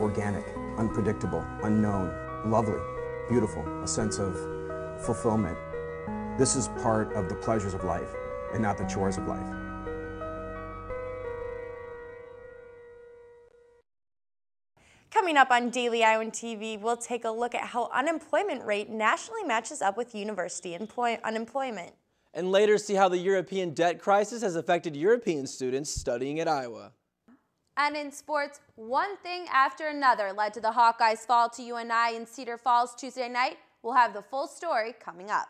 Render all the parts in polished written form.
organic, unpredictable, unknown, lovely, beautiful, a sense of fulfillment. This is part of the pleasures of life and not the chores of life. Coming up on Daily Iowan TV, we'll take a look at how unemployment rate nationally matches up with university unemployment. And later see how the European debt crisis has affected European students studying at Iowa. And in sports, one thing after another led to the Hawkeyes' fall to UNI in Cedar Falls Tuesday night. We'll have the full story coming up.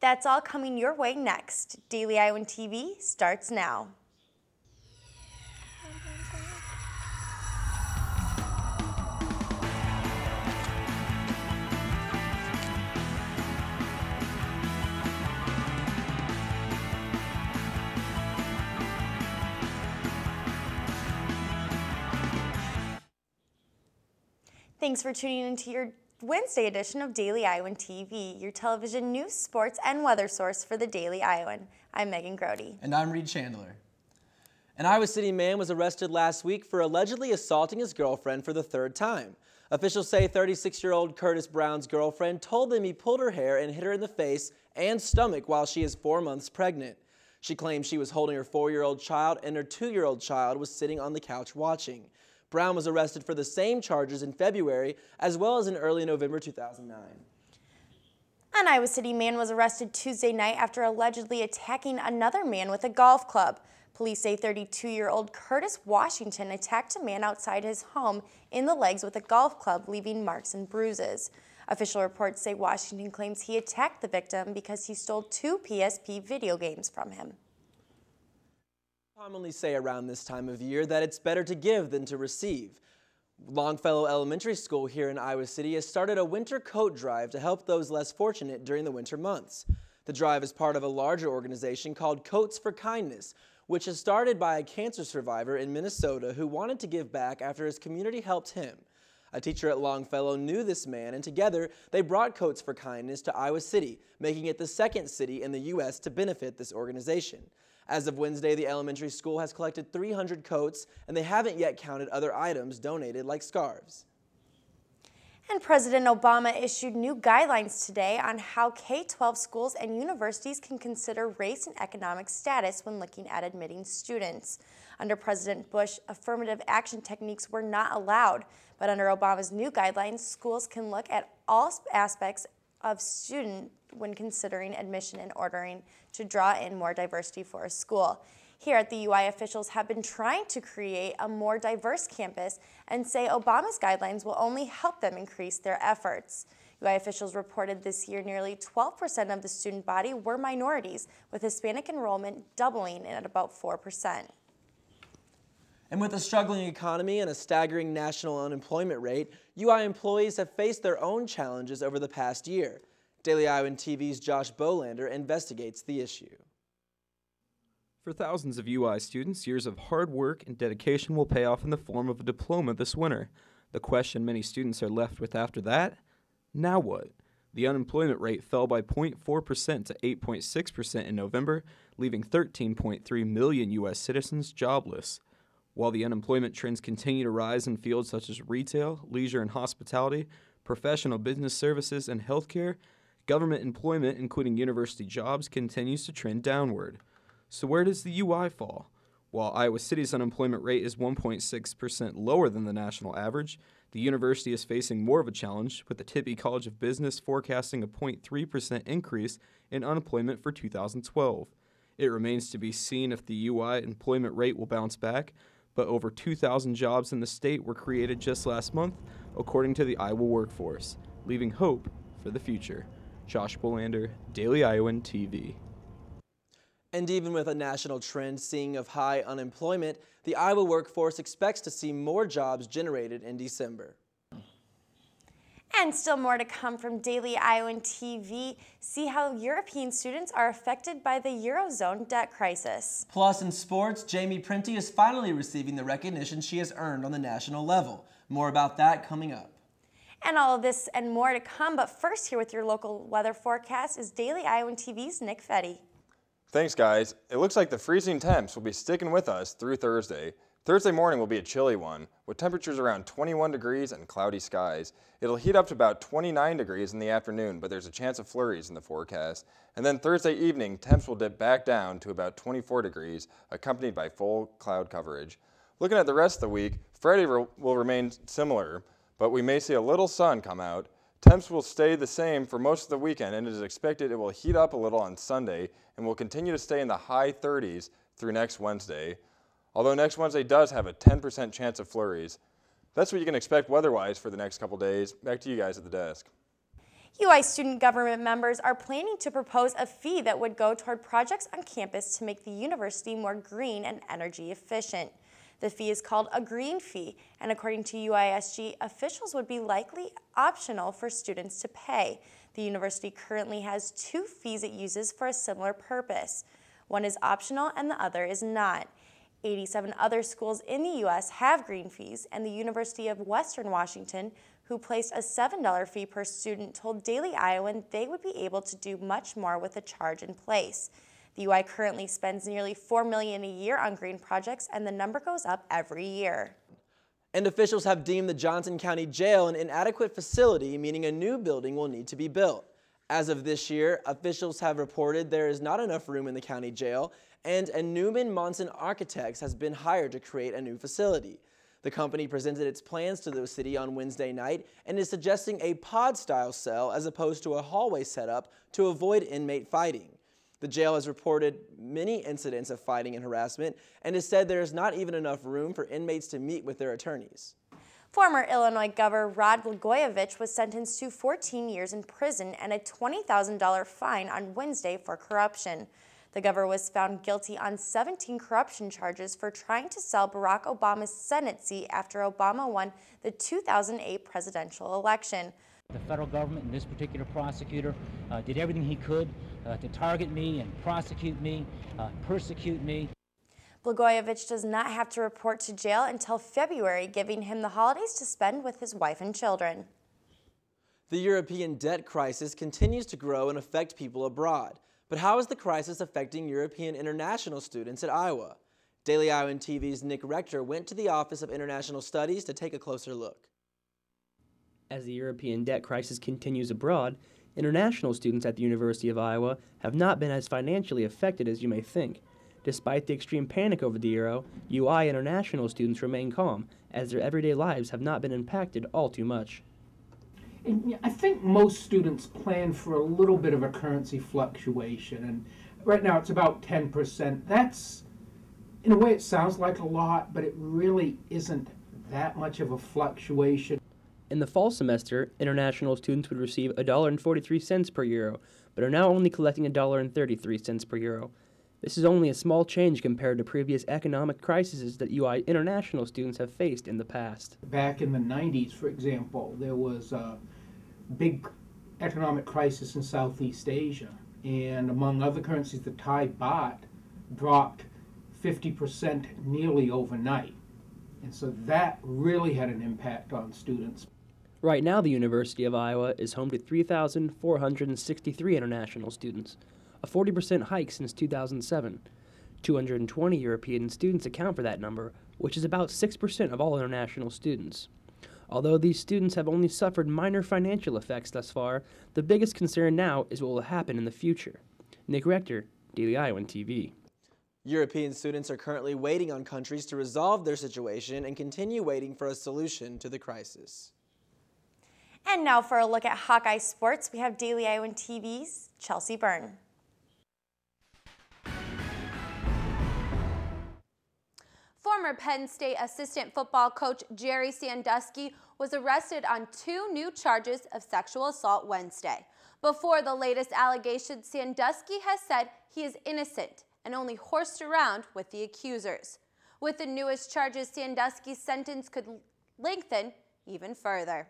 That's all coming your way next. Daily Iowan TV starts now. Thanks for tuning into your Wednesday edition of Daily Iowan TV, your television news, sports, and weather source for the Daily Iowan. I'm Megan Grody. And I'm Reed Chandler. An Iowa City man was arrested last week for allegedly assaulting his girlfriend for the third time. Officials say 36-year-old Curtis Brown's girlfriend told him he pulled her hair and hit her in the face and stomach while she is 4 months pregnant. She claimed she was holding her 4-year-old child and her 2-year-old child was sitting on the couch watching. Brown was arrested for the same charges in February as well as in early November 2009. An Iowa City man was arrested Tuesday night after allegedly attacking another man with a golf club. Police say 32-year-old Curtis Washington attacked a man outside his home in the legs with a golf club, leaving marks and bruises. Official reports say Washington claims he attacked the victim because he stole 2 PSP video games from him. Commonly say around this time of year that it's better to give than to receive. Longfellow Elementary School here in Iowa City has started a winter coat drive to help those less fortunate during the winter months. The drive is part of a larger organization called Coats for Kindness, which was started by a cancer survivor in Minnesota who wanted to give back after his community helped him. A teacher at Longfellow knew this man, and together they brought Coats for Kindness to Iowa City, making it the second city in the U.S. to benefit this organization. As of Wednesday, the elementary school has collected 300 coats, and they haven't yet counted other items donated like scarves. And President Obama issued new guidelines today on how K-12 schools and universities can consider race and economic status when looking at admitting students. Under President Bush, affirmative action techniques were not allowed, but under Obama's new guidelines, schools can look at all aspects of student when considering admission and ordering to draw in more diversity for a school. Here at the UI, officials have been trying to create a more diverse campus and say Obama's guidelines will only help them increase their efforts. UI officials reported this year nearly 12% of the student body were minorities, with Hispanic enrollment doubling at about 4%. And with a struggling economy and a staggering national unemployment rate, UI employees have faced their own challenges over the past year. Daily Iowan TV's Josh Bolander investigates the issue. For thousands of UI students, years of hard work and dedication will pay off in the form of a diploma this winter. The question many students are left with after that? Now what? The unemployment rate fell by 0.4% to 8.6% in November, leaving 13.3 million U.S. citizens jobless. While the unemployment trends continue to rise in fields such as retail, leisure and hospitality, professional business services, and healthcare, government employment, including university jobs, continues to trend downward. So where does the UI fall? While Iowa City's unemployment rate is 1.6% lower than the national average, the university is facing more of a challenge, with the Tippie College of Business forecasting a 0.3% increase in unemployment for 2012. It remains to be seen if the UI employment rate will bounce back, but over 2,000 jobs in the state were created just last month, according to the Iowa workforce, leaving hope for the future. Josh Bolander, Daily Iowan TV. And even with a national trend seeing of high unemployment, the Iowa workforce expects to see more jobs generated in December. And still more to come from Daily Iowan TV. See how European students are affected by the Eurozone debt crisis. Plus in sports, Jamie Prenti is finally receiving the recognition she has earned on the national level. More about that coming up. And all of this and more to come, but first here with your local weather forecast is Daily Iowan TV's Nick Fetty. Thanks, guys. It looks like the freezing temps will be sticking with us through Thursday. Thursday morning will be a chilly one, with temperatures around 21 degrees and cloudy skies. It'll heat up to about 29 degrees in the afternoon, but there's a chance of flurries in the forecast. And then Thursday evening, temps will dip back down to about 24 degrees, accompanied by full cloud coverage. Looking at the rest of the week, Friday will remain similar, but we may see a little sun come out. Temps will stay the same for most of the weekend, and it is expected it will heat up a little on Sunday and will continue to stay in the high 30s through next Wednesday. Although next Wednesday does have a 10% chance of flurries. That's what you can expect weather-wise for the next couple days. Back to you guys at the desk. UI student government members are planning to propose a fee that would go toward projects on campus to make the university more green and energy efficient. The fee is called a green fee, and according to UISG, officials would be likely optional for students to pay. The university currently has two fees it uses for a similar purpose. One is optional and the other is not. 87 other schools in the U.S. have green fees, and the University of Western Washington, who placed a $7 fee per student, told Daily Iowan they would be able to do much more with a charge in place. The UI currently spends nearly $4 million a year on green projects, and the number goes up every year. And officials have deemed the Johnson County Jail an inadequate facility, meaning a new building will need to be built. As of this year, officials have reported there is not enough room in the county jail, and a Newman Monson Architects has been hired to create a new facility. The company presented its plans to the city on Wednesday night and is suggesting a pod-style cell as opposed to a hallway setup to avoid inmate fighting. The jail has reported many incidents of fighting and harassment and has said there is not even enough room for inmates to meet with their attorneys. Former Illinois Governor Rod Blagojevich was sentenced to 14 years in prison and a $20,000 fine on Wednesday for corruption. The governor was found guilty on 17 corruption charges for trying to sell Barack Obama's Senate seat after Obama won the 2008 presidential election. The federal government and this particular prosecutor did everything he could to target me and prosecute me, persecute me. Blagojevich does not have to report to jail until February, giving him the holidays to spend with his wife and children. The European debt crisis continues to grow and affect people abroad. But how is the crisis affecting European international students at Iowa? Daily Iowan TV's Nick Rector went to the Office of International Studies to take a closer look. As the European debt crisis continues abroad, international students at the University of Iowa have not been as financially affected as you may think. Despite the extreme panic over the euro, UI international students remain calm, as their everyday lives have not been impacted all too much. And I think most students plan for a little bit of a currency fluctuation, and right now it's about 10%. That's, in a way, it sounds like a lot, but it really isn't that much of a fluctuation. In the fall semester, international students would receive $1.43 per euro, but are now only collecting $1.33 per euro. This is only a small change compared to previous economic crises that UI international students have faced in the past. Back in the 90s, for example, there was a big economic crisis in Southeast Asia, and among other currencies, the Thai baht dropped 50% nearly overnight. And so that really had an impact on students. Right now, the University of Iowa is home to 3,463 international students, a 40% hike since 2007. 220 European students account for that number, which is about 6% of all international students. Although these students have only suffered minor financial effects thus far, the biggest concern now is what will happen in the future. Nick Rector, Daily Iowan TV. European students are currently waiting on countries to resolve their situation and continue waiting for a solution to the crisis. And now for a look at Hawkeye sports, we have Daily Iowan TV's Chelsea Byrne. Former Penn State assistant football coach Jerry Sandusky was arrested on 2 new charges of sexual assault Wednesday. Before the latest allegations, Sandusky has said he is innocent and only horsed around with the accusers. With the newest charges, Sandusky's sentence could lengthen even further.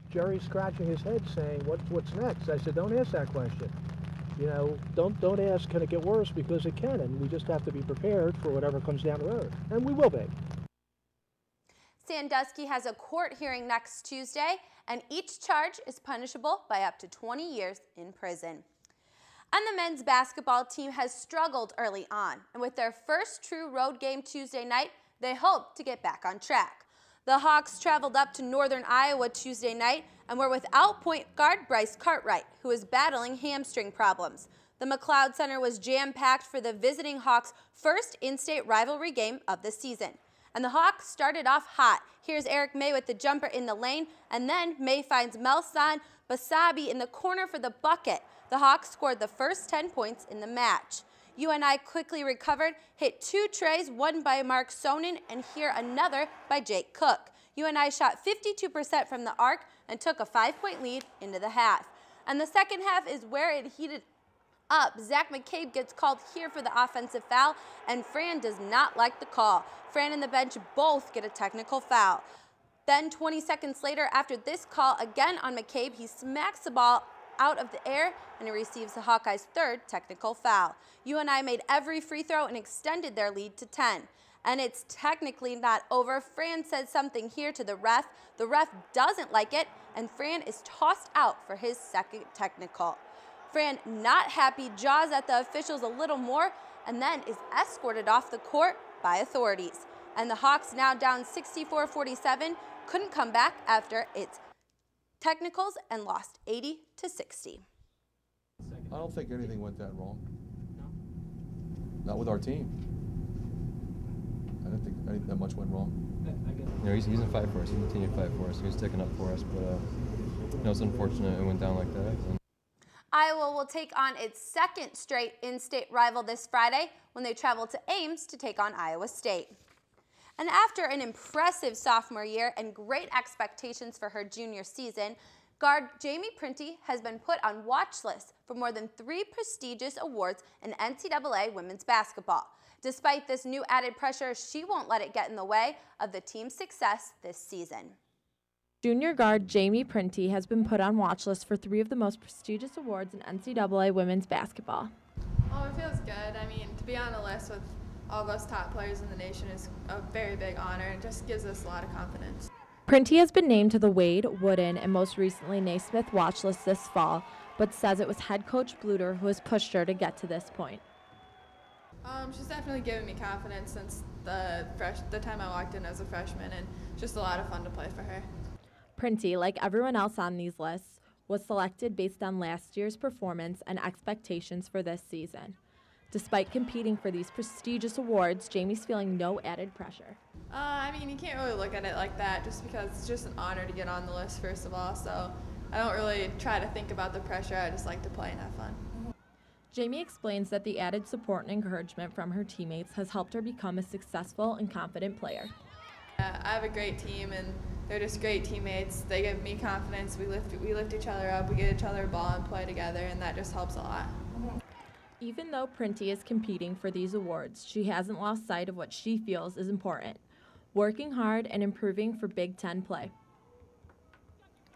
Jerry's scratching his head saying, what's next? I said, don't ask that question. You know, don't ask, can it get worse? Because it can, and we just have to be prepared for whatever comes down the road, and we will be. Sandusky has a court hearing next Tuesday, and each charge is punishable by up to 20 years in prison. And the men's basketball team has struggled early on, and with their first true road game Tuesday night, They hope to get back on track. The Hawks traveled up to northern Iowa Tuesday night and were without point guard Bryce Cartwright, who is battling hamstring problems. The McLeod Center was jam-packed for the visiting Hawks' first in-state rivalry game of the season. And the Hawks started off hot. Here's Eric May with the jumper in the lane, and then May finds Melsan Basabi in the corner for the bucket. The Hawks scored the first 10 points in the match. UNI quickly recovered, hit 2 treys, one by Mark Sonnen, and here another by Jake Cook. UNI shot 52% from the arc and took a 5-point lead into the half. And the second half is where it heated up. Zach McCabe gets called here for the offensive foul, and Fran does not like the call. Fran and the bench both get a technical foul. Then 20 seconds later, after this call again on McCabe, he smacks the ball out of the air and he receives the Hawkeyes' third technical foul. UNI made every free throw and extended their lead to 10. And it's technically not over. Fran said something here to the ref. The ref doesn't like it, and Fran is tossed out for his second technical. Fran, not happy, jaws at the officials a little more, and then is escorted off the court by authorities. And the Hawks, now down 64-47, couldn't come back after its technicals and lost 80-60. I don't think anything went that wrong. Not with our team. I didn't think that much went wrong. You know, he's in fight for us. He's continuing to fight for us. He's sticking up for us, but you know, it's unfortunate it went down like that. Iowa will take on its second straight in-state rival this Friday when they travel to Ames to take on Iowa State. And after an impressive sophomore year and great expectations for her junior season, guard Jamie Printy has been put on watch lists for more than 3 prestigious awards in NCAA women's basketball. Despite this new added pressure, she won't let it get in the way of the team's success this season. Junior guard Jamie Printy has been put on watch lists for 3 of the most prestigious awards in NCAA women's basketball. Oh, it feels good. I mean, to be on a list with all those top players in the nation is a very big honor. It just gives us a lot of confidence. Printy has been named to the Wade, Wooden, and most recently Naismith watch list this fall, but says it was head coach Bluter who has pushed her to get to this point. She's definitely given me confidence since the time I walked in as a freshman, and just a lot of fun to play for her. Printy, like everyone else on these lists, was selected based on last year's performance and expectations for this season. Despite competing for these prestigious awards, Jamie's feeling no added pressure. I mean, you can't really look at it like that just because it's just an honor to get on the list, first of all, so I don't really try to think about the pressure. I just like to play and have fun. Jamie explains that the added support and encouragement from her teammates has helped her become a successful and confident player. I have a great team, and they're just great teammates. They give me confidence. We lift each other up, we get each other a ball and play together, and that just helps a lot. Even though Printy is competing for these awards, she hasn't lost sight of what she feels is important: working hard and improving for Big Ten play.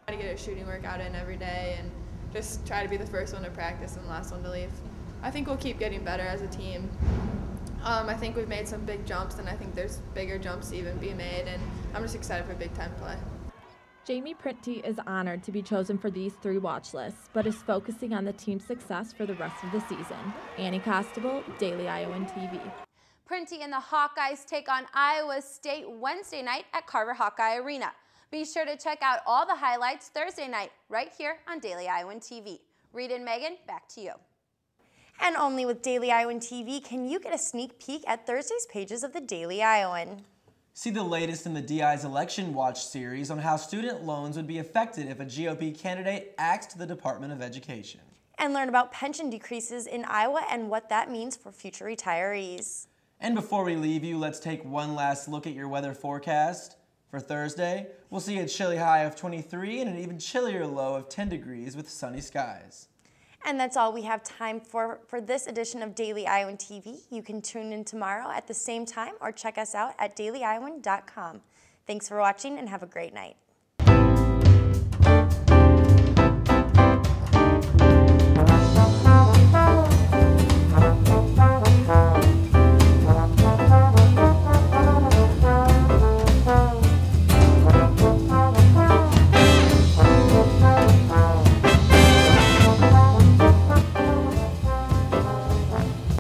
Try to get a shooting workout in every day and just try to be the first one to practice and the last one to leave. I think we'll keep getting better as a team. I think we've made some big jumps, and I think there's bigger jumps to even be made, and I'm just excited for Big Ten play. Jamie Printy is honored to be chosen for these 3 watch lists, but is focusing on the team's success for the rest of the season. Annie Costable, Daily Iowan TV. Printy and the Hawkeyes take on Iowa State Wednesday night at Carver Hawkeye Arena. Be sure to check out all the highlights Thursday night right here on Daily Iowan TV. Reed and Megan, back to you. And only with Daily Iowan TV can you get a sneak peek at Thursday's pages of the Daily Iowan. See the latest in the DI's Election Watch series on how student loans would be affected if a GOP candidate axed the Department of Education. And learn about pension decreases in Iowa and what that means for future retirees. And before we leave you, let's take one last look at your weather forecast. For Thursday, we'll see a chilly high of 23 and an even chillier low of 10 degrees with sunny skies. And that's all we have time for this edition of Daily Iowan TV. You can tune in tomorrow at the same time or check us out at dailyiowan.com. Thanks for watching and have a great night.